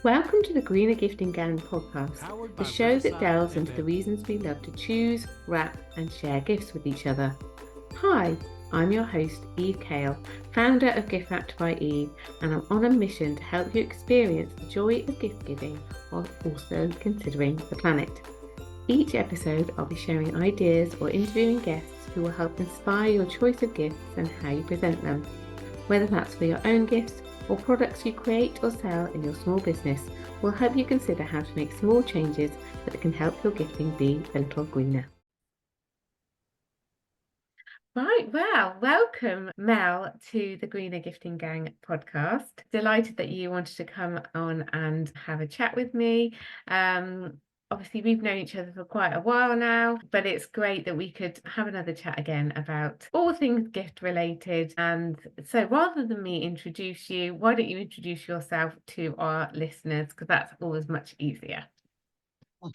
Welcome to the Greener Gifting Gang podcast, the show that delves into the reasons we love to choose, wrap, and share gifts with each other. Hi, I'm your host, Eve Kale, founder of Gift Wrapped by Eve, and I'm on a mission to help you experience the joy of gift giving while also considering the planet. Each episode, I'll be sharing ideas or interviewing guests who will help inspire your choice of gifts and how you present them. Whether that's for your own gifts or products you create or sell in your small business, will help you consider how to make small changes that can help your gifting be a little greener. Right, well, welcome Mel to the Greener Gifting Gang podcast. Delighted that you wanted to come on and have a chat with me. Obviously, we've known each other for quite a while now, but it's great that we could have another chat again about all things gift related. And so rather than me introduce you, why don't you introduce yourself to our listeners? Because that's always much easier.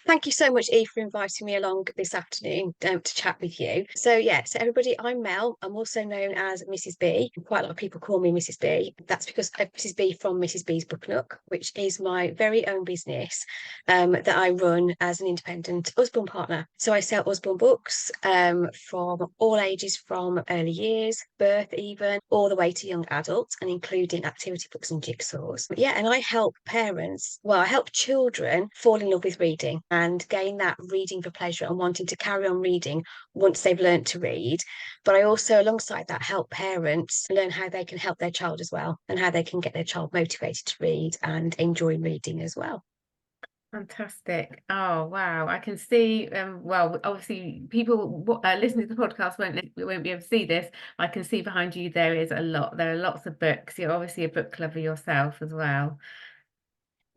Thank you so much, Eve, for inviting me along this afternoon to chat with you. So everybody, I'm Mel. I'm also known as Mrs. B. Quite a lot of people call me Mrs. B. That's because Mrs. B from Mrs. B's Book Nook, which is my very own business that I run as an independent husband partner. So I sell husband books from all ages, from early years, birth even, all the way to young adults, and including activity books and jigsaws. And I help I help children fall in love with reading and gain that reading for pleasure and wanting to carry on reading once they've learned to read. But I also, alongside that, help parents learn how they can help their child as well, and how they can get their child motivated to read and enjoy reading as well. Fantastic. Oh, wow. I can see, well, obviously people listening to the podcast won't be able to see this. I can see behind you there are lots of books. You're obviously a book lover yourself as well.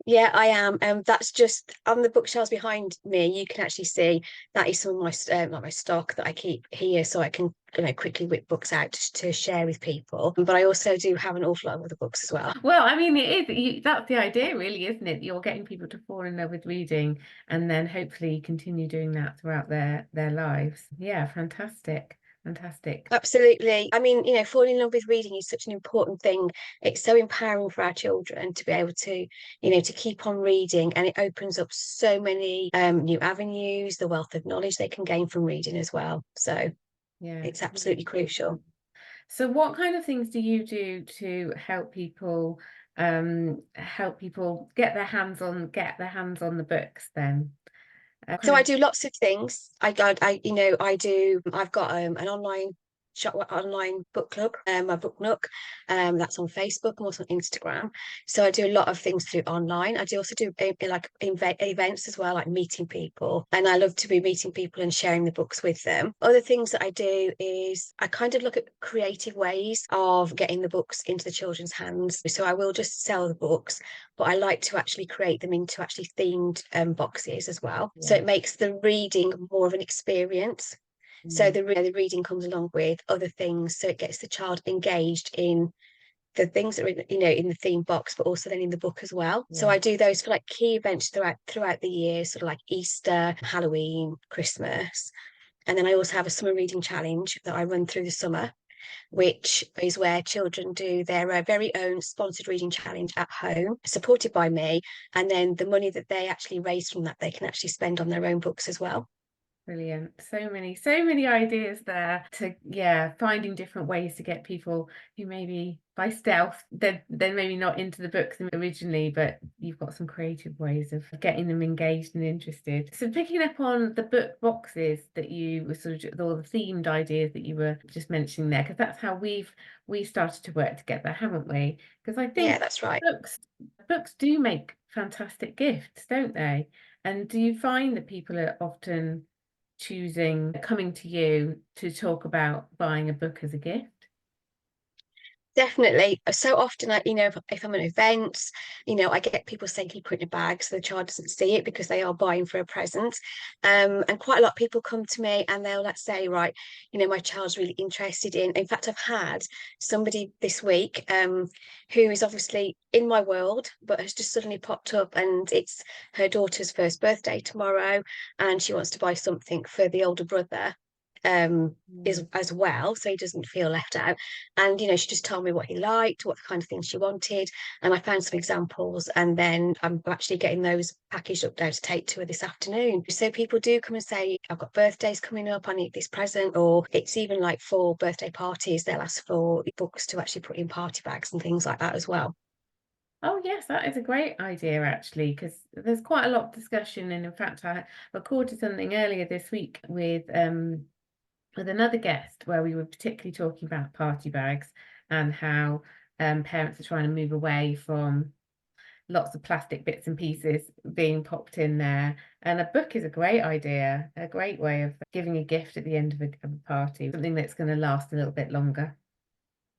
Yeah, I am. That's just on the bookshelves behind me. You can actually see that is some of my like my stock that I keep here, so I can quickly whip books out to share with people. But I also do have an awful lot of other books as well. Well, I mean, that's the idea, really, isn't it? You're getting people to fall in love with reading, and then hopefully continue doing that throughout their lives. Yeah, fantastic. Fantastic. Absolutely. I mean, falling in love with reading is such an important thing. It's so empowering for our children to be able to, to keep on reading, and it opens up so many new avenues, the wealth of knowledge they can gain from reading as well. So Yeah, it's absolutely crucial. So what kind of things do you do to help people get their hands on the books then? So I do lots of things. I do. I've got an online book club, my Book Nook. That's on Facebook. I'm also on Instagram. So I do a lot of things through online. I do also do events as well, like meeting people. And I love to be meeting people and sharing the books with them. Other things that I do is I kind of look at creative ways of getting the books into the children's hands. So I will just sell the books, but I like to actually create them into actually themed boxes as well. Yeah. So it makes the reading more of an experience. So the reading comes along with other things, so it gets the child engaged in the things that are in the theme box, but also then in the book as well. Yeah. So I do those for like key events throughout the year, sort of like Easter, Halloween, Christmas, and then I also have a summer reading challenge that I run through the summer, which is where children do their very own sponsored reading challenge at home, supported by me, and then the money that they actually raise from that they can actually spend on their own books as well. Brilliant. So many ideas there to, finding different ways to get people who maybe by stealth, they're maybe not into the books originally, but you've got some creative ways of getting them engaged and interested. So picking up on the book boxes that you were sort of, all the themed ideas that you were just mentioning there, because that's how we started to work together, haven't we? Because I think that's right. Books do make fantastic gifts, don't they? And do you find that people are often coming to you to talk about buying a book as a gift? Definitely. So often, if I'm at events, I get people saying, "Can you put it in a bag so the child doesn't see it," because they are buying for a present. And quite a lot of people come to me and they'll say, right, my child's really interested in fact, I've had somebody this week who is obviously in my world, but has just suddenly popped up, and it's her daughter's first birthday tomorrow, and she wants to buy something for the older brother. is as well, so he doesn't feel left out. And she just told me what he liked, what kind of things she wanted, and I found some examples, and then I'm actually getting those packaged up now to take to her this afternoon. So people do come and say, I've got birthdays coming up, I need this present, or it's even like for birthday parties, they'll ask for books to actually put in party bags and things like that as well. Oh, yes, that is a great idea, actually, because there's quite a lot of discussion. And in fact, I recorded something earlier this week with another guest where we were particularly talking about party bags and how parents are trying to move away from lots of plastic bits and pieces being popped in there. And a book is a great idea, a great way of giving a gift at the end of a party, something that's going to last a little bit longer.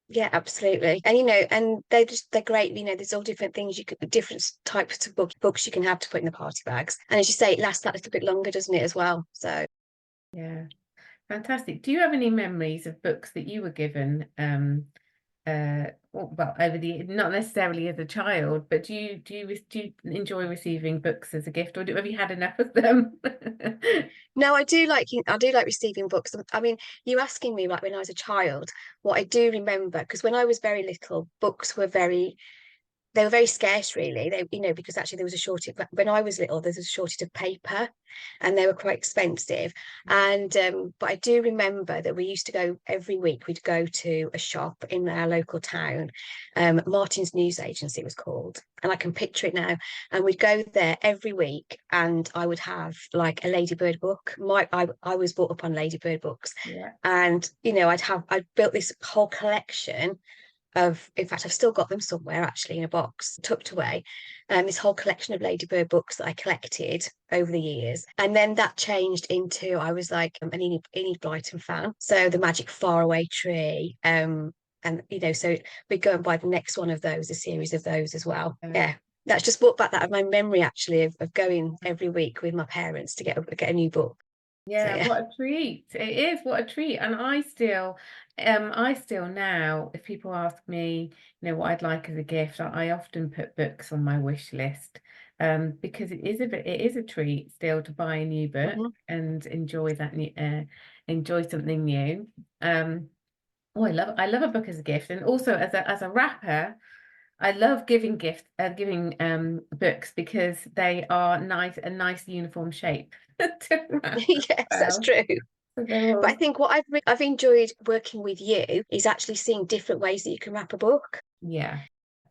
Yeah, absolutely. And and they're great. There's all different things different types of books you can have to put in the party bags. And as you say, it lasts that little bit longer, doesn't it, as well? So Yeah, fantastic. Do you have any memories of books that you were given well, over the not necessarily as a child, but do you enjoy receiving books as a gift, or have you had enough of them? no, I do like receiving books. I mean, you asking me like when I was a child, what I do remember, because when I was very little, books were they were very scarce, really. Because actually there was a shortage when I was little. There was a shortage of paper, and they were quite expensive. And but I do remember that we used to go every week. We'd go to a shop in our local town, Martin's News Agency it was called, and I can picture it now. And we'd go there every week, and I would have like a Ladybird book. I was brought up on Ladybird books, Yeah. and I'd built this whole collection in fact, I've still got them somewhere actually in a box tucked away. This whole collection of Ladybird books that I collected over the years. And then that changed into, I was like an Enid Blyton fan. So The Magic Faraway Tree. And, so we go and buy the next one of those, a series of those as well. Yeah. That's just brought back that of my memory actually of going every week with my parents to get a new book. So Yeah, yeah. what a treat. It is, what a treat. And I still now, if people ask me, what I'd like as a gift, I often put books on my wish list. Because it is a treat still to buy a new book Mhm. and enjoy something new. Oh, I love a book as a gift, and also as a wrapper. I love giving books because they are a nice uniform shape to wrap as Yes, that's well. true. So they're But I all, think what I've enjoyed working with you is actually seeing different ways that you can wrap a book. yeah,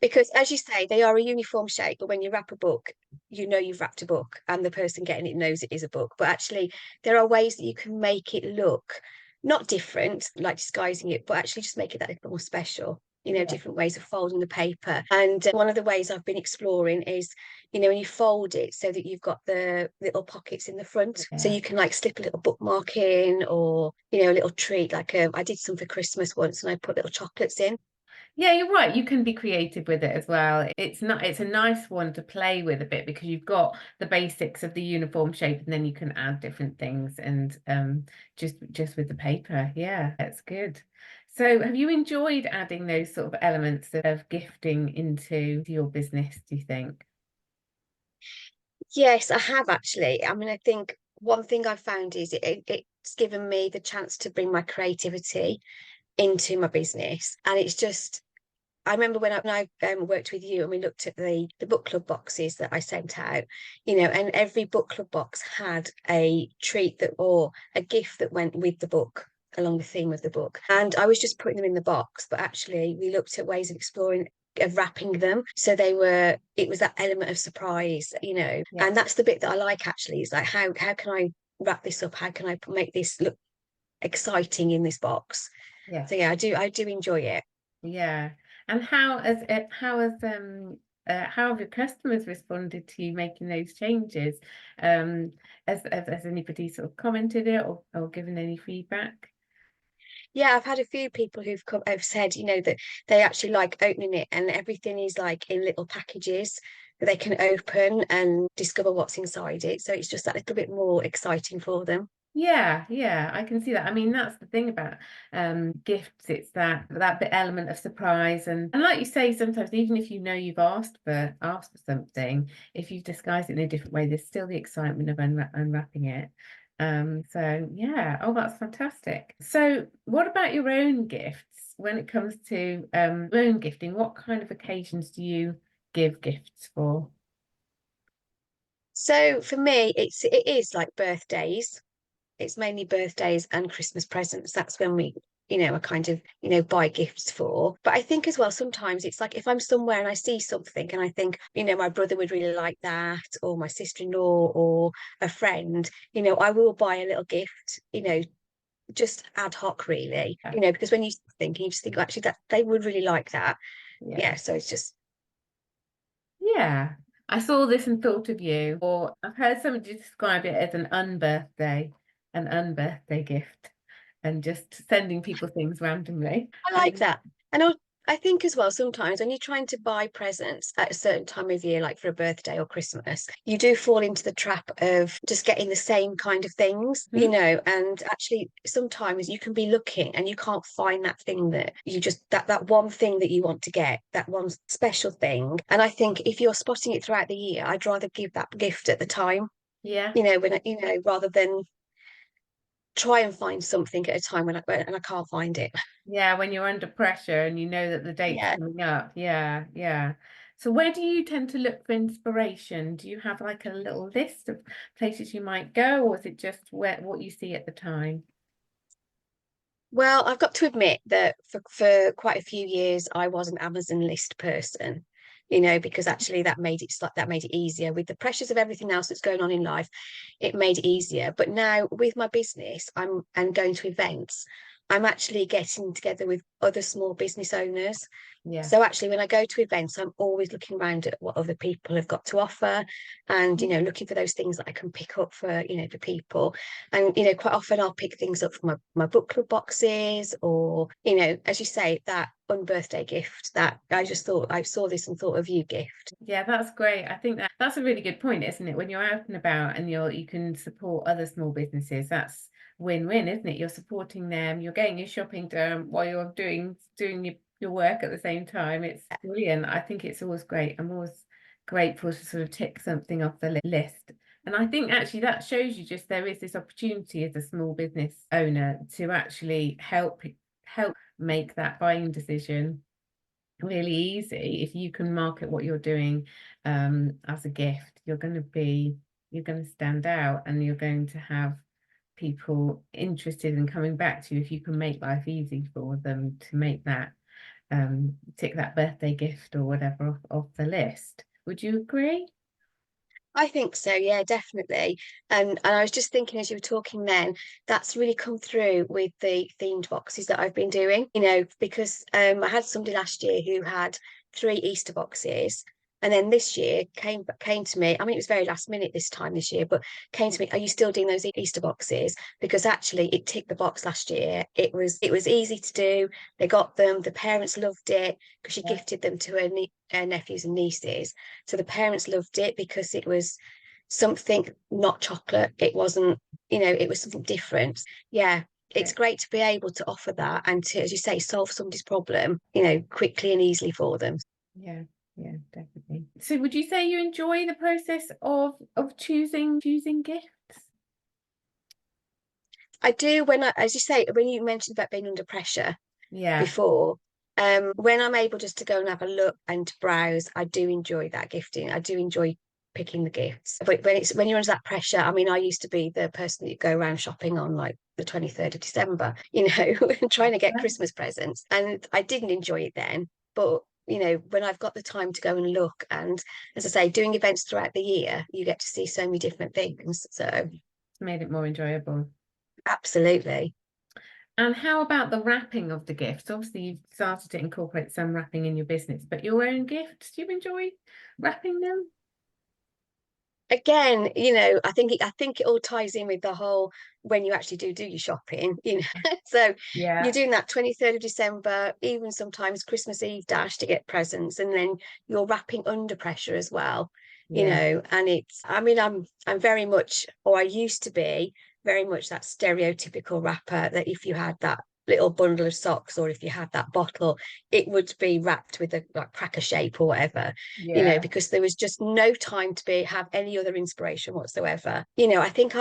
Because as you say, they are a uniform shape, but when you wrap a book, you know you've wrapped a book and the person getting it knows it is a book. But actually, there are ways that you can make it look not different, like disguising it, but actually just make it that little more special. yeah, Different ways of folding the paper. And one of the ways I've been exploring is, when you fold it so that you've got the little pockets in the front. So yeah. you can like slip a little bookmark in or, a little treat. Like I did some for Christmas once and I put little chocolates in. Yeah, you're right. You can be creative with it as well. It's a nice one to play with a bit because you've got the basics of the uniform shape and then you can add different things and just with the paper. Yeah, that's good. So have you enjoyed adding those sort of elements of gifting into your business, do you think? Yes, I have actually. I mean, I think one thing I've found is it's given me the chance to bring my creativity into my business. And it's just, I remember when I worked with you and we looked at the book club boxes that I sent out, and every book club box had a treat or a gift that went with the book along the theme of the book. And I was just putting them in the box, but actually we looked at ways of exploring of wrapping them so it was that element of surprise, Yeah, and that's the bit that I like actually. It's like how can I wrap this up? How can I make this look exciting in this box? yeah, So yeah, I do enjoy it. yeah. And how have your customers responded to you making those changes? Um, has anybody sort of commented it or given any feedback? Yeah, I've had a few people have said, that they actually like opening it and everything is like in little packages that they can open and discover what's inside it. So it's just that little bit more exciting for them. Yeah, yeah, I can see that. I mean, that's the thing about gifts. It's that bit element of surprise, and like you say, sometimes even if you know you've asked for something, if you've disguised it in a different way, there's still the excitement of unwrapping it. So yeah, oh, that's fantastic. So what about your own gifts when it comes to your own gifting? What kind of occasions do you give gifts for? So for me, it is like birthdays. It's mainly birthdays and Christmas presents. That's when we, are kind of, buy gifts for. But I think as well, sometimes it's like if I'm somewhere and I see something and I think, my brother would really like that, or my sister-in-law, or a friend, I will buy a little gift, just ad hoc, really, Yeah, because when you just think, "Oh, actually, that they would really like that." yeah. Yeah. So it's just, Yeah. I saw this and thought of you, or I've heard somebody describe it as an unbirthday gift, and just sending people things randomly. I like that. And I think as well, sometimes when you're trying to buy presents at a certain time of year, like for a birthday or Christmas, you do fall into the trap of just getting the same kind of things, Hmm? and actually sometimes you can be looking and you can't find that thing that you just that one thing that you want to get, that one special thing. And I think if you're spotting it throughout the year, I'd rather give that gift at the time, Yeah. rather than try and find something at a time and I can't find it. Yeah, when you're under pressure and you know that the date's Yeah. coming up. Yeah, yeah. So where do you tend to look for inspiration? Do you have like a little list of places you might go, or is it just what you see at the time? Well, I've got to admit that for quite a few years I was an Amazon list person, because actually that made it easier with the pressures of everything else that's going on in life. It made it easier. But now with my business, I'm and going to events, I'm actually getting together with other small business owners. Yeah. So actually, when I go to events, I'm always looking around at what other people have got to offer, and looking for those things that I can pick up for people. And quite often I'll pick things up from my book club boxes, or as you say, that unbirthday gift that I just thought I saw this and thought of you gift. Yeah, that's great. I think that's a really good point, isn't it? When you're out and about and you can support other small businesses, that's win-win, isn't it? You're supporting them, you're getting your shopping done while you're doing your work at the same time. It's brilliant. I think it's always great. I'm always grateful to sort of tick something off the list. And I think actually that shows you just there is this opportunity as a small business owner to actually help make that buying decision really easy. If you can market what you're doing as a gift, you're going to stand out, and you're going to have people interested in coming back to you if you can make life easy for them to make that tick that birthday gift or whatever off the list. Would you agree? I think so, yeah, definitely. And I was just thinking as you were talking then, that's really come through with the themed boxes that I've been doing, because I had somebody last year who had 3 Easter boxes. And then this year came to me. I mean, it was very last minute this time this year, but came to me, are you still doing those Easter boxes? Because actually it ticked the box last year. It was easy to do. They got them, the parents loved it because she Yeah, gifted them to her nephews and nieces. So the parents loved it because it was something not chocolate. It wasn't, it was something different. Yeah, it's great. great to be able to offer that and to, as you say, solve somebody's problem, quickly and easily for them. Yeah, yeah, definitely. So would you say you enjoy the process of choosing gifts? I do as you say, when you mentioned about being under pressure Yeah, before, when I'm able just to go and have a look and browse, I do enjoy that gifting. I do enjoy picking the gifts. But when you're under that pressure, I mean, I used to be the person that you go around shopping on like the 23rd of December, trying to get Christmas presents. And I didn't enjoy it then. But when I've got the time to go and look, and as I say, doing events throughout the year, you get to see so many different things. So it's made it more enjoyable. absolutely. And how about the wrapping of the gifts? Obviously, you've started to incorporate some wrapping in your business, but your own gifts, do you enjoy wrapping them? Again, I think it all ties in with the whole when you actually do your shopping. So you're Yeah, doing that 23rd of December, even sometimes Christmas Eve dash to get presents, and then you're wrapping under pressure as well, yeah, and I mean, I'm very much, or I used to be very much that stereotypical wrapper that if you had that little bundle of socks or if you had that bottle, it would be wrapped with a like cracker shape or whatever, yeah, because there was just no time to have any other inspiration whatsoever. I think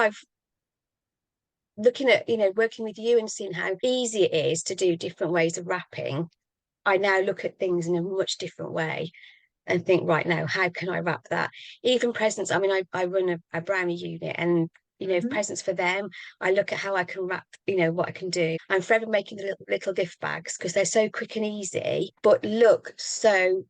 looking at, working with you and seeing how easy it is to do different ways of wrapping, I now look at things in a much different way and think, right now, how can I wrap that? Even presents, I mean, I run a brownie unit, and Mhm. presents for them, I look at how I can wrap, what I can do. I'm forever making the little gift bags because they're so quick and easy, but look so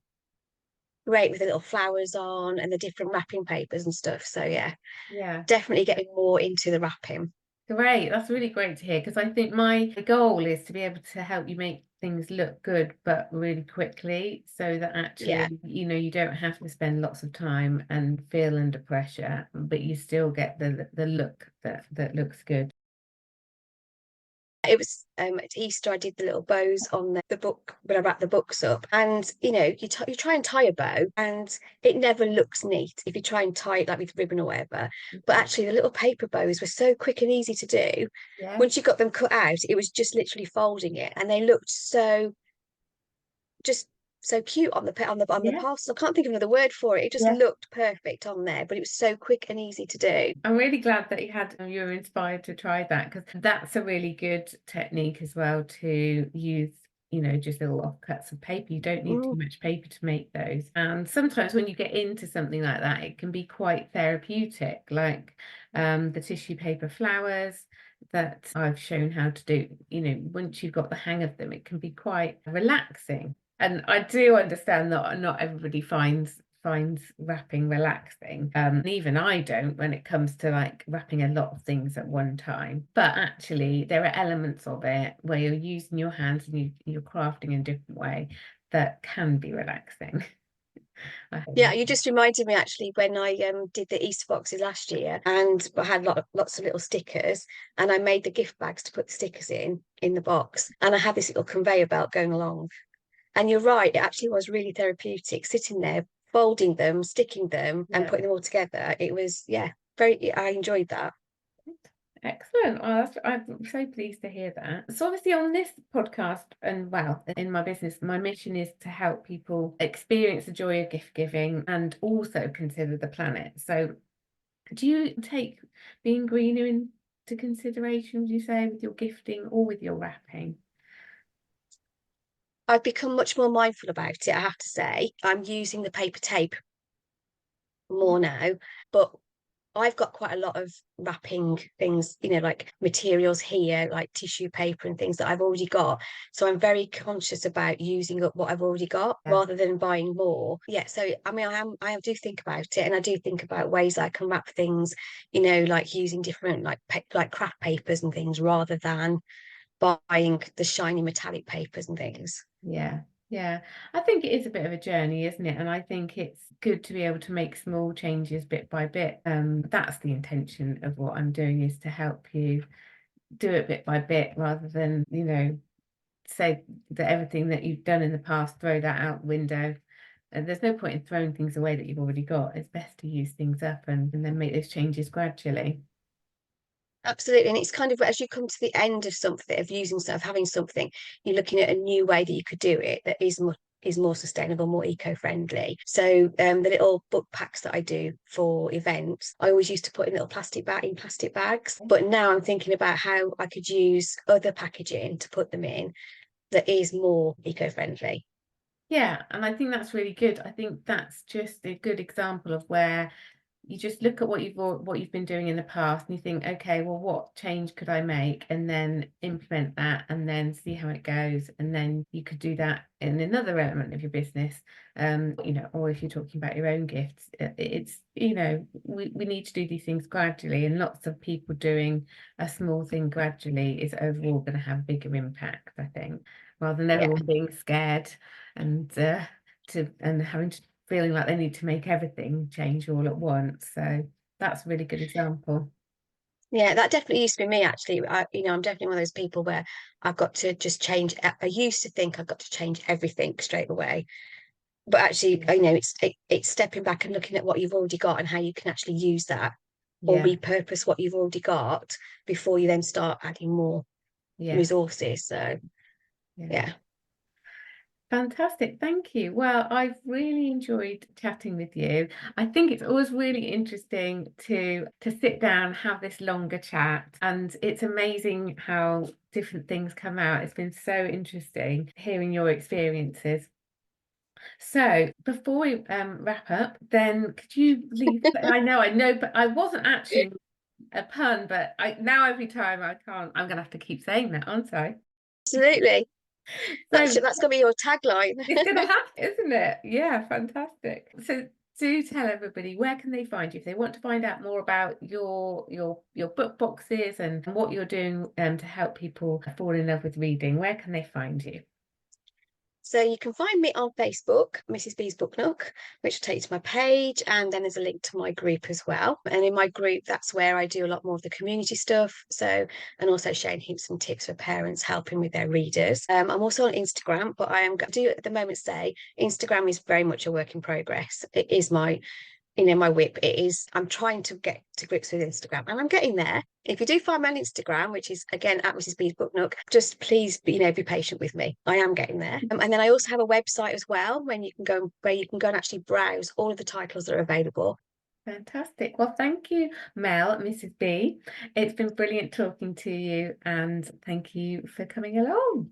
great with the little flowers on and the different wrapping papers and stuff. So yeah, Yeah. definitely getting more into the wrapping. Great. That's really great to hear because I think my goal is to be able to help you make things look good, but really quickly so that Yeah. actually, you don't have to spend lots of time and feel under pressure, but you still get the look that looks good. It was at Easter. I did the little bows on the book when I wrap the books up, and you try and tie a bow, and it never looks neat if you try and tie it like with ribbon or whatever. But actually, the little paper bows were so quick and easy to do. Yeah. Once you got them cut out, it was just literally folding it, and they looked just so cute on the Yeah. parcel. I can't think of another word for it. It just Yeah. looked perfect on there, but it was so quick and easy to do. I'm really glad that you were inspired to try that because that's a really good technique as well to use, just little offcuts of paper. You don't need too Mm. much paper to make those. And sometimes when you get into something like that, it can be quite therapeutic, like the tissue paper flowers that I've shown how to do. Once you've got the hang of them, it can be quite relaxing. And I do understand that not everybody finds wrapping relaxing. And even I don't when it comes to like wrapping a lot of things at one time. But actually, there are elements of it where you're using your hands and you're crafting in a different way that can be relaxing. I Yeah, think. you just reminded me actually when I did the Easter boxes last year, and I had lots of little stickers, and I made the gift bags to put the stickers in the box, and I had this little conveyor belt going along. And you're right, it actually was really therapeutic sitting there, folding them, sticking them, and Yeah. putting them all together. It was, yeah, very, I enjoyed that. Excellent. I'm so pleased to hear that. So obviously on this podcast and well, in my business, my mission is to help people experience the joy of gift giving and also consider the planet. So do you take being greener into consideration, would you say, with your gifting or with your wrapping? I've become much more mindful about it, I have to say. I'm using the paper tape more now, but I've got quite a lot of wrapping things, like materials here, like tissue paper and things that I've already got. So I'm very conscious about using up what I've already got Yeah. rather than buying more. Yeah. So I mean, I do think about it, and I do think about ways I can wrap things, like using different like craft papers and things rather than buying the shiny metallic papers and things. Yeah. Yeah. I think it is a bit of a journey, isn't it? And I think it's good to be able to make small changes bit by bit. That's the intention of what I'm doing is to help you do it bit by bit rather than, say that everything that you've done in the past, throw that out the window. And there's no point in throwing things away that you've already got. It's best to use things up and then make those changes gradually. Absolutely. And it's kind of as you come to the end of something, of using stuff, having something, you're looking at a new way that you could do it that is more sustainable, more eco-friendly. So the little book packs that I do for events, I always used to put in little plastic bags. But now I'm thinking about how I could use other packaging to put them in that is more eco-friendly. Yeah, and I think that's really good. I think that's just a good example of where you just look at what you've been doing in the past and you think, okay, well, what change could I make? And then implement that and then see how it goes. And then you could do that in another element of your business. Or if you're talking about your own gifts, it's, we need to do these things gradually, and lots of people doing a small thing gradually is overall going to have a bigger impact, I think, rather than Yeah. everyone being scared and having to feeling like they need to make everything change all at once. So that's a really good example. Yeah, that definitely used to be me actually. I'm definitely one of those people where I've got to just change. I used to think I've got to change everything straight away, but actually, it's stepping back and looking at what you've already got and how you can actually use that or Yeah, repurpose what you've already got before you then start adding more yeah, resources. So yeah. yeah, Fantastic, thank you. Well, I've really enjoyed chatting with you. I think it's always really interesting to sit down, have this longer chat, and it's amazing how different things come out. It's been so interesting hearing your experiences. So before we wrap up, then could you leave? I know, but I wasn't actually a pun, but now every time I can't, I'm gonna have to keep saying that, aren't I? Absolutely. That's So that's gonna be your tagline. it's gonna happen, isn't it? Yeah, fantastic. So do tell everybody, where can they find you if they want to find out more about your book boxes and what you're doing to help people fall in love with reading. Where can they find you? So you can find me on Facebook, Mrs. B's Book Nook, which will take you to my page, and then there's a link to my group as well. And in my group, that's where I do a lot more of the community stuff. So, and also sharing hints and tips for parents helping with their readers. I'm also on Instagram, but I do at the moment say Instagram is very much a work in progress. It is my my whip. I'm trying to get to grips with Instagram, and I'm getting there. If you do find me on Instagram, which is again at Mrs. B's Book Nook, just please be patient with me. I am getting there. And then I also have a website as well where you can go and actually browse all of the titles that are available. Fantastic. Well, thank you, Mel, Mrs. B. It's been brilliant talking to you, and thank you for coming along.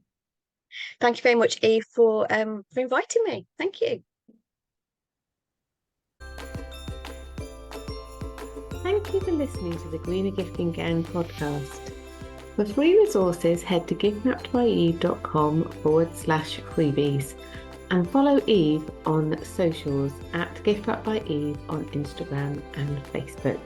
Thank you very much, Eve, for inviting me. Thank you. Thank you for listening to the Greener Gifting Gang podcast. For free resources, head to giftwrapbyeve.com/freebies and follow Eve on socials at giftwrapbyeve on Instagram and Facebook.